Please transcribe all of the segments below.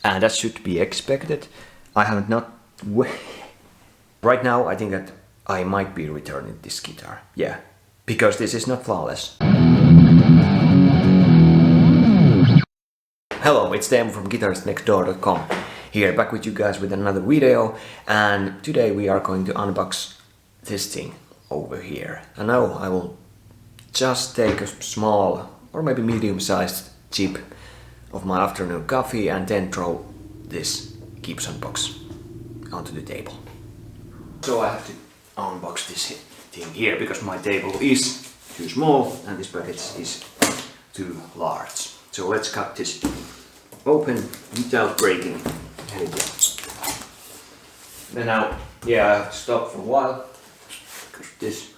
and that should be expected. I have not... Right now I think that I might be returning this guitar, yeah, because this is not flawless. Hello, it's Teemu from GuitaristNextdoor.com, here back with you guys with another video, and today we are going to unbox this thing over here. And now I will just take a small or maybe medium-sized sip of my afternoon coffee and then throw this Gibson box onto the table. So I have to unbox this thing here because my table is too small and this package is too large. So let's cut this open without breaking anything. Then now, yeah, I have to stop for a while because this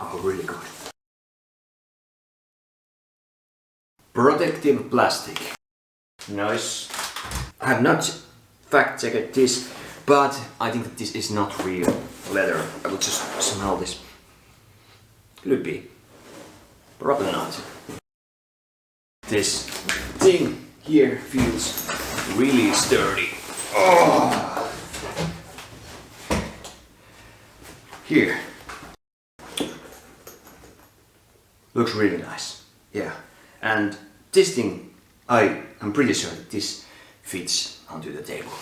are really good. Protective plastic. Nice. I have not fact-checked this, but I think that this is not real leather. I will just smell this. Could it be? Probably not. This thing here feels really sturdy. Oh. Here. Looks really nice. Yeah. And this thing, I'm pretty sure that this fits onto the table.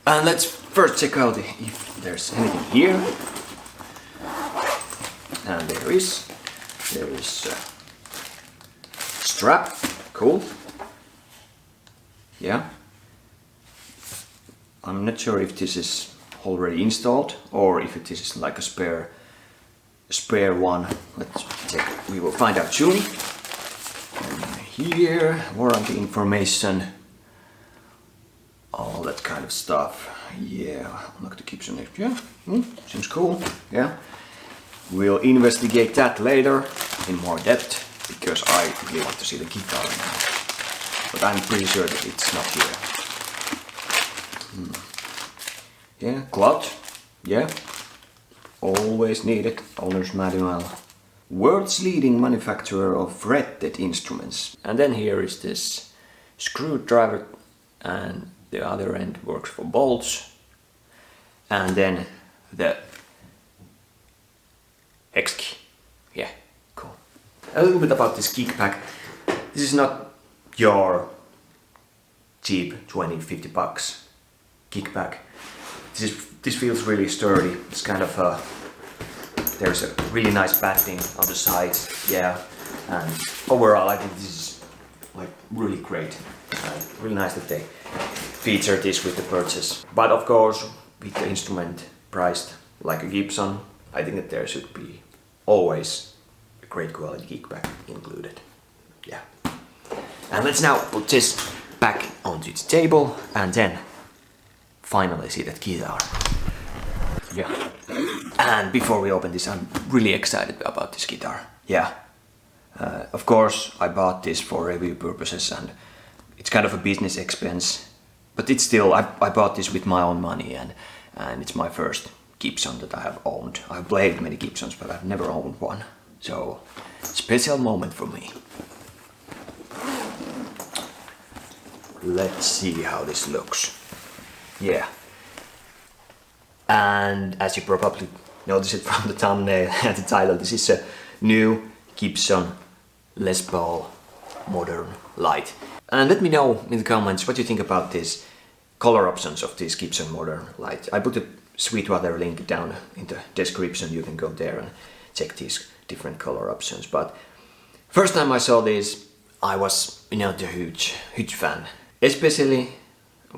And let's first check out if there's anything here. And there is a strap. Cool. Yeah. I'm not sure if this is already installed or if this is like a spare one. Let's check. We will find out soon. Here, warranty information, all that kind of stuff. Yeah, look the Gibson. Yeah, seems cool. Yeah, we'll investigate that later in more depth because I really want to see the guitar now. But I'm pretty sure that it's not here. Yeah, cloth. Yeah, always needed. Owner's manual. World's leading manufacturer of fretted instruments. And then here is this screwdriver and the other end works for bolts. And then the hex key. Yeah, cool. A little bit about this kick pack. This is not your cheap 20-50 bucks kick pack. This feels really sturdy. It's kind of a there's a really nice padding on the sides, yeah, and overall I think this is like really great. Really nice that they feature this with the purchase. But of course, with the instrument priced like a Gibson, I think that there should be always a great quality kick pack included. Yeah. And let's now put this back onto the table and then finally see that guitar. Yeah. And before we open this, I'm really excited about this guitar. Yeah. Of course, I bought this for review purposes and it's kind of a business expense. But it's still, I bought this with my own money and it's my first Gibson that I have owned. I've played many Gibsons, but I've never owned one. So, special moment for me. Let's see how this looks. Yeah. And as you probably notice it from the thumbnail and the title, this is a new Gibson Les Paul Modern Lite. And let me know in the comments what you think about these color options of this Gibson Modern Lite. I put a Sweetwater link down in the description. You can go there and check these different color options. But first time I saw this, I was not a huge fan. Especially,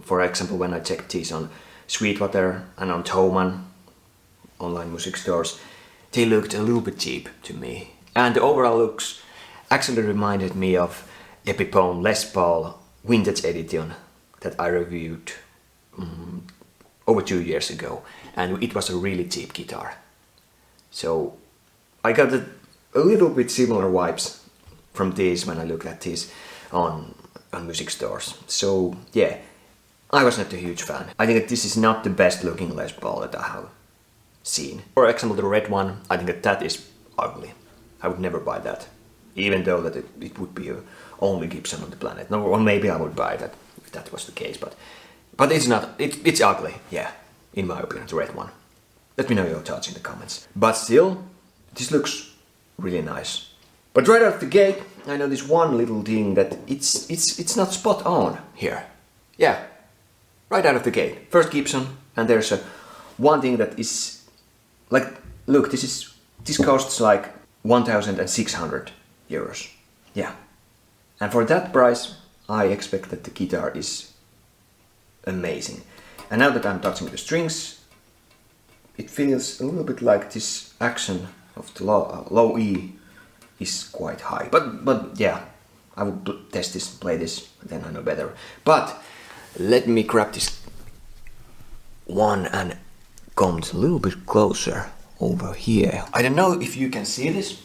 for example, when I checked these on Sweetwater and on Thomann online music stores, they looked a little bit cheap to me. And the overall looks actually reminded me of Epiphone Les Paul Vintage Edition that I reviewed over 2 years ago, and it was a really cheap guitar. So I got a little bit similar vibes from these when I looked at these on music stores. So yeah, I was not a huge fan. I think that this is not the best looking Les Paul that I have seen. For example, the red one, I think that is ugly. I would never buy that, even though that it would be only Gibson on the planet. No, or maybe I would buy that if that was the case, but it's not. It's ugly, yeah, in my opinion, the red one. Let me know your thoughts in the comments. But still, this looks really nice. But right out of the gate, I noticed one little thing that it's not spot on here. Yeah, right out of the gate. First Gibson, and there's one thing that is like, look, this costs like 1,600 euros. Yeah, and for that price, I expect that the guitar is amazing. And now that I'm touching the strings, it feels a little bit like this action of the low E is quite high. But yeah, I will test this, play this, then I know better. But let me grab this one and come a little bit closer over here. I don't know if you can see this,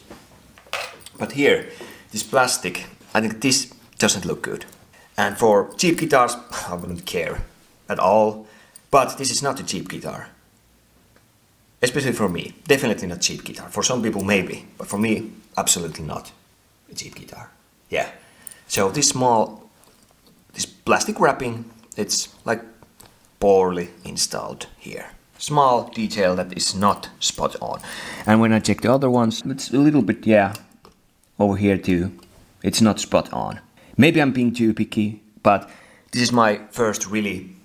but here, this plastic, I think this doesn't look good. And for cheap guitars, I wouldn't care at all. But this is not a cheap guitar. Especially for me, definitely not cheap guitar. For some people maybe, but for me, absolutely not a cheap guitar. Yeah. So this plastic wrapping, it's like poorly installed here. Small detail that is not spot on. And when I check the other ones, it's a little bit, yeah, over here too. It's not spot on. Maybe I'm being too picky, but this is my first really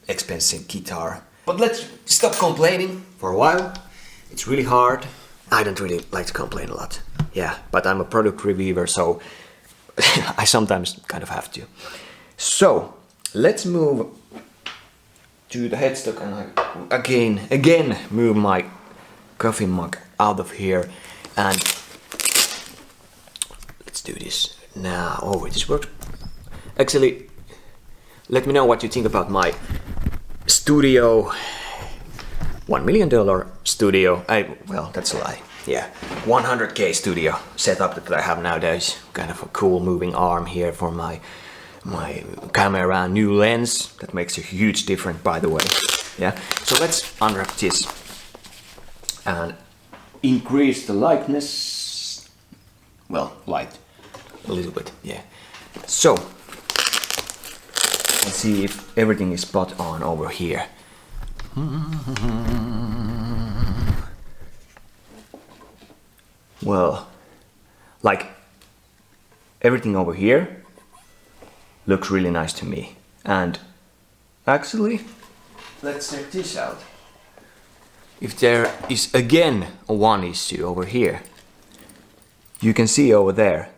expensive guitar. But let's stop complaining for a while. It's really hard. I don't really like to complain a lot. Yeah, but I'm a product reviewer, so I sometimes kind of have to. So let's move to the headstock, and I again move my coffee mug out of here, and let's do this now. Oh, this works. Actually, let me know what you think about my studio, $1 million studio. Well, that's a lie. Yeah, 100k studio setup that I have nowadays. Kind of a cool moving arm here for my camera, new lens that makes a huge difference, by the way. Yeah, so let's unwrap this and increase the lightness. Well, light a little bit. Yeah. So let's see if everything is spot on over here. Well, like everything over here looks really nice to me. And actually, let's check this out. If there is again one issue over here, you can see over there.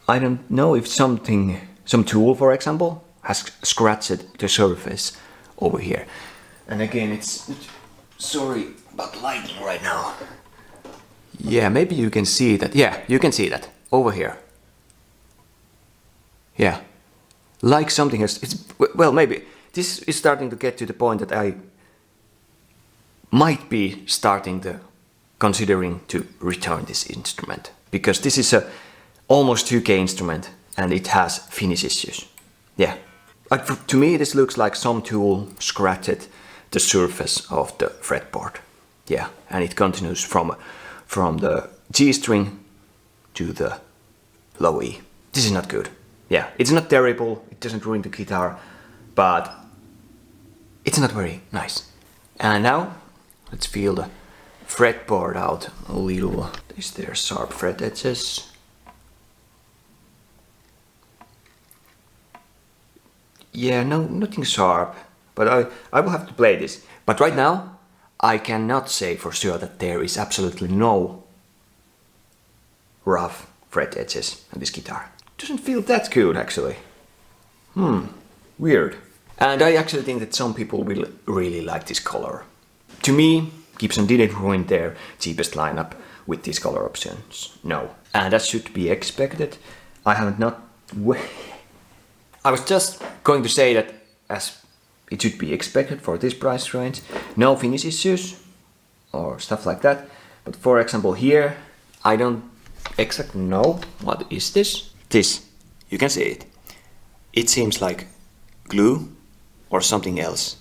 I don't know if some tool, for example, has scratched the surface over here. And again, it's sorry about lighting right now. Yeah, maybe you can see that. Yeah, you can see that over here. Yeah, like something has. Well, maybe this is starting to get to the point that I might be starting to considering to return this instrument, because this is a almost 2K instrument and it has finish issues. Yeah, to me this looks like some tool scratched the surface of the fretboard. Yeah, and it continues from the G string to the low E. This is not good. Yeah, it's not terrible, it doesn't ruin the guitar, but it's not very nice. And now, let's feel the fretboard out a little. Is there sharp fret edges? Yeah, no, nothing sharp, but I will have to play this. But right now, I cannot say for sure that there is absolutely no rough fret edges on this guitar. Doesn't feel that good, actually. Weird. And I actually think that some people will really like this color. To me, Gibson didn't ruin their cheapest lineup with these color options. No. And that should be expected. I was just going to say that as it should be expected for this price range. No finish issues or stuff like that. But for example here, I don't exactly know what is this. This, you can see it. It seems like glue or something else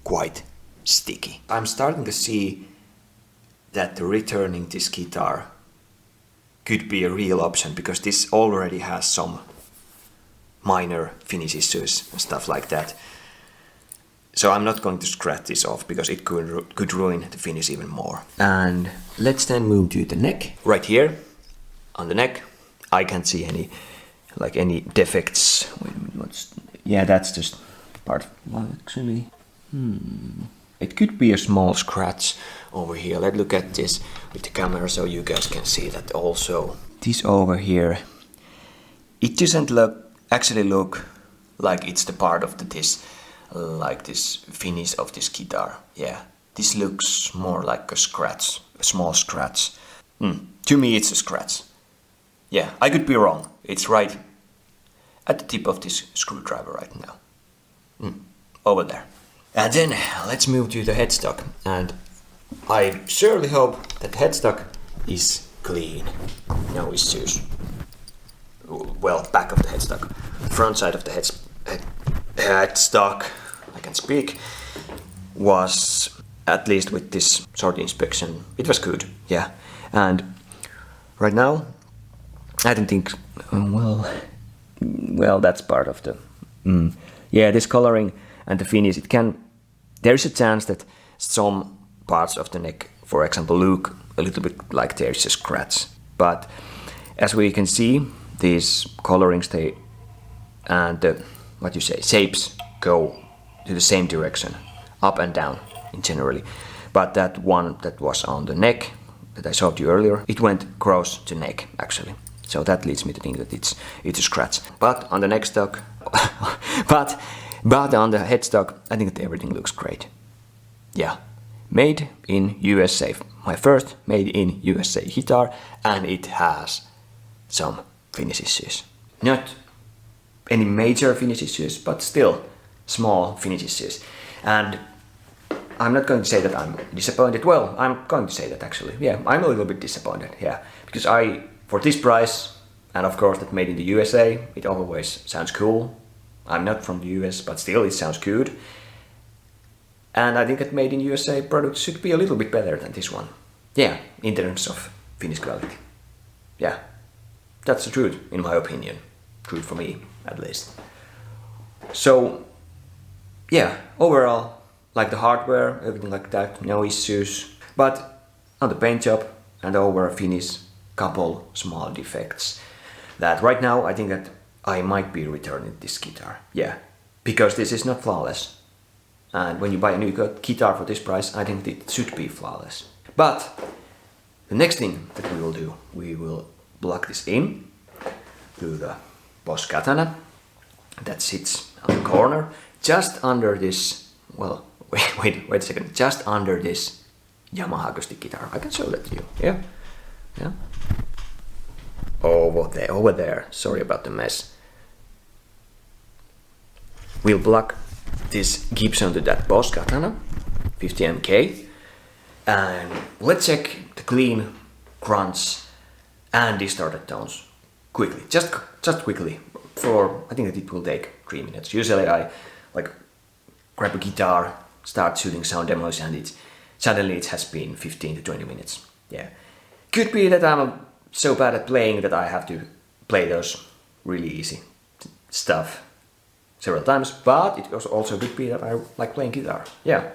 quite sticky. I'm starting to see that returning this guitar could be a real option, because this already has some minor finish issues and stuff like that. So I'm not going to scratch this off because it could ruin the finish even more. And let's then move to the neck. Right here on the neck, I can't see any defects. Yeah, that's just part. Well, actually, it could be a small scratch over here. Let's look at this with the camera so you guys can see that also. This over here, it doesn't actually look like it's the part of this finish of this guitar. Yeah, this looks more like a scratch, a small scratch. To me, it's a scratch. Yeah, I could be wrong. It's right at the tip of this screwdriver right now. Over there. And then let's move to the headstock. And I surely hope that the headstock is clean. No issues. Well, back of the headstock. Front side of the headstock, I can speak, was, at least with this short inspection, it was good. Yeah. And right now, I don't think, well, that's part of the, yeah, this coloring and the finish, there's a chance that some parts of the neck, for example, look a little bit like there's a scratch. But as we can see, these colorings, and the, shapes go to the same direction, up and down in generally. But that one that was on the neck, that I showed you earlier, it went across the neck actually. So that leads me to think that it's a scratch. But on the Nextstock, but on the headstock, I think that everything looks great. Yeah, made in USA. My first made in USA guitar, and it has some finish issues. Not any major finish issues, but still small finish issues. And I'm not going to say that I'm disappointed. Well, I'm going to say that actually. Yeah, I'm a little bit disappointed. Yeah, because for this price, and of course that made in the USA, it always sounds cool. I'm not from the US, but still it sounds good. And I think that made in USA products should be a little bit better than this one. Yeah, in terms of finish quality. Yeah, that's the truth, in my opinion. Truth for me, at least. So, yeah, overall, like the hardware, everything like that, no issues. But on the paint job and the overall finish, couple small defects. That right now, I think that I might be returning this guitar. Yeah, because this is not flawless. And when you buy a new guitar for this price, I think it should be flawless. But the next thing that we will do, we will plug this in to the Boss Katana that sits on the corner, just under this, well, wait a second, just under this Yamaha acoustic guitar. I can show that to you. Yeah. Over there. Sorry about the mess. We'll plug this Gibson to that Boss Katana, 50MK, and let's check the clean, crunch, and distorted tones quickly, just quickly. I think that it will take 3 minutes. Usually I grab a guitar, start shooting sound demos, and suddenly it has been 15 to 20 minutes. Yeah, could be that I'm so bad at playing that I have to play those really easy stuff several times, but it also could be that I like playing guitar. Yeah,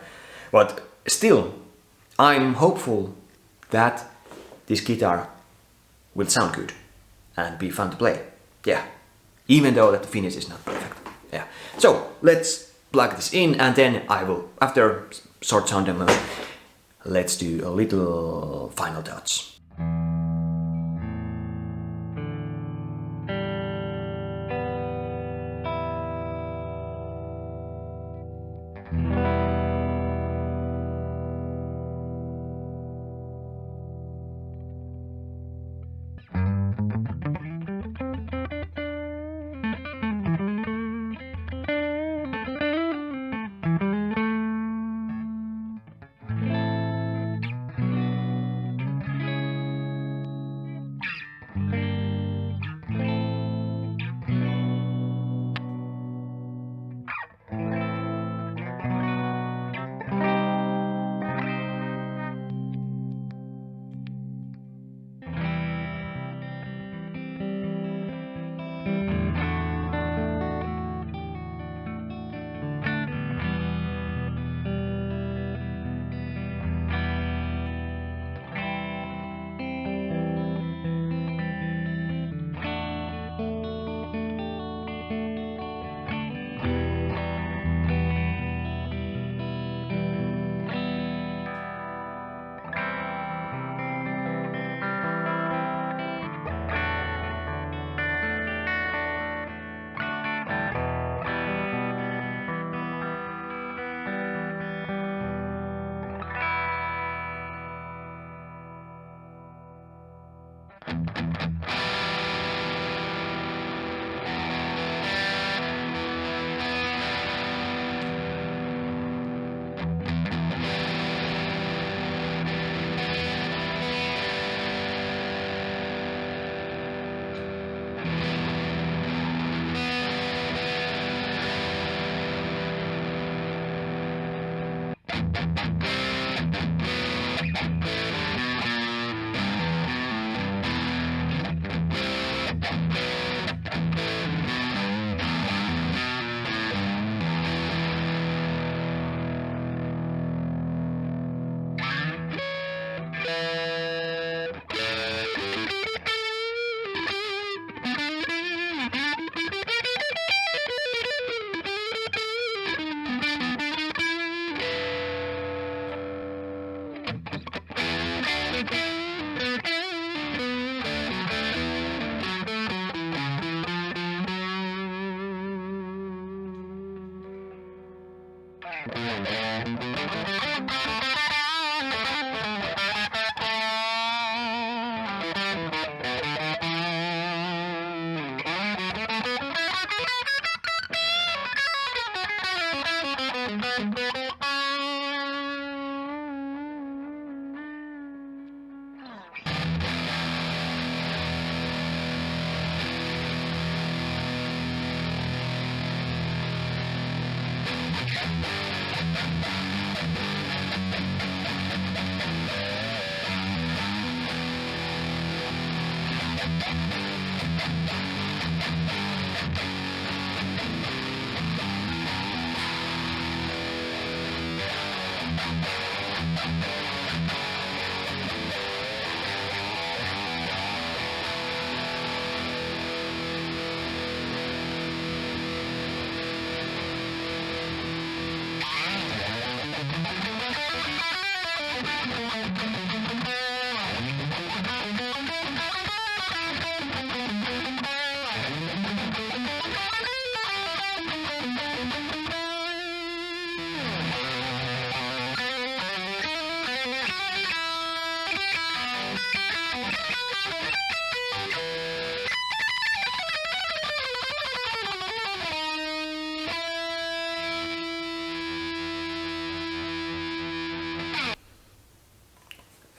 but still, I'm hopeful that this guitar will sound good and be fun to play. Yeah, even though that the finish is not perfect. Yeah, so let's plug this in, and then I will, after short sound demos, let's do a little final touch.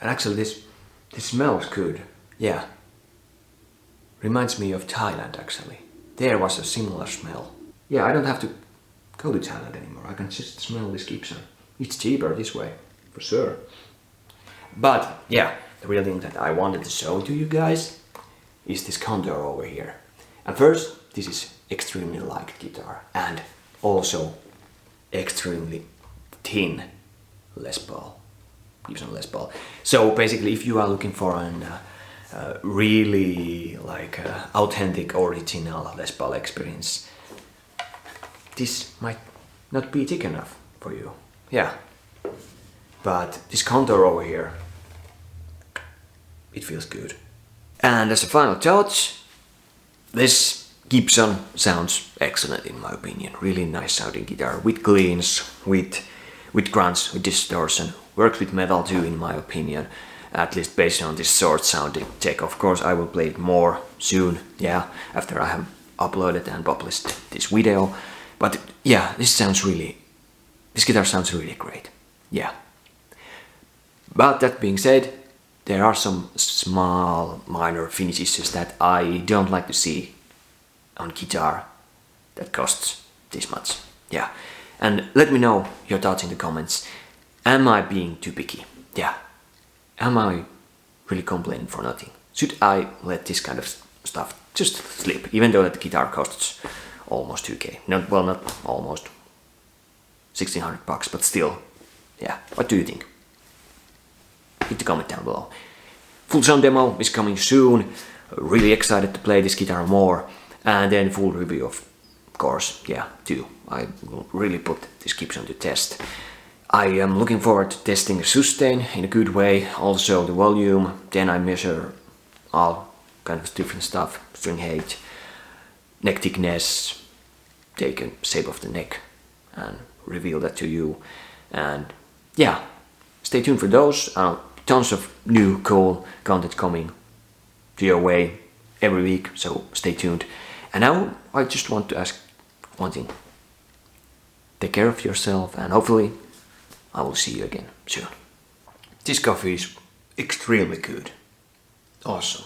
And actually this smells good. Yeah. Reminds me of Thailand actually. There was a similar smell. Yeah, I don't have to go to Thailand anymore. I can just smell this Gibson. It's cheaper this way, for sure. But yeah, the real thing that I wanted to show to you guys is this contour over here. And first, this is extremely light guitar and also extremely thin Les Paul. Gibson Les Paul. So basically, if you are looking for an really like authentic, original Les Paul experience, this might not be thick enough for you. Yeah. But this contour over here, it feels good. And as a final touch, this Gibson sounds excellent in my opinion. Really nice sounding guitar with cleans, with grunts, with distortion. Works with metal too in my opinion, at least based on this short sounding tech. Of course I will play it more soon, yeah, after I have uploaded and published this video. But yeah, this guitar sounds really great, yeah. But that being said, there are some small minor finish issues that I don't like to see on guitar that costs this much, yeah. And let me know your thoughts in the comments. Am I being too picky? Yeah. Am I really complaining for nothing? Should I let this kind of stuff just slip, even though that the guitar costs almost 2k? Not almost. 1600 bucks, but still. Yeah, what do you think? Hit the comment down below. Full sound demo is coming soon. Really excited to play this guitar more. And then full review of course, yeah, too. I will really put this Gibson to test. I am looking forward to testing the sustain in a good way, also the volume. Then I measure all kind of different stuff, string height, neck thickness, take a shape of the neck and reveal that to you. And yeah, stay tuned for those. Tons of new cool content coming to your way every week, so stay tuned. And now I just want to ask one thing. Take care of yourself and hopefully I will see you again soon. This coffee is extremely good. Awesome.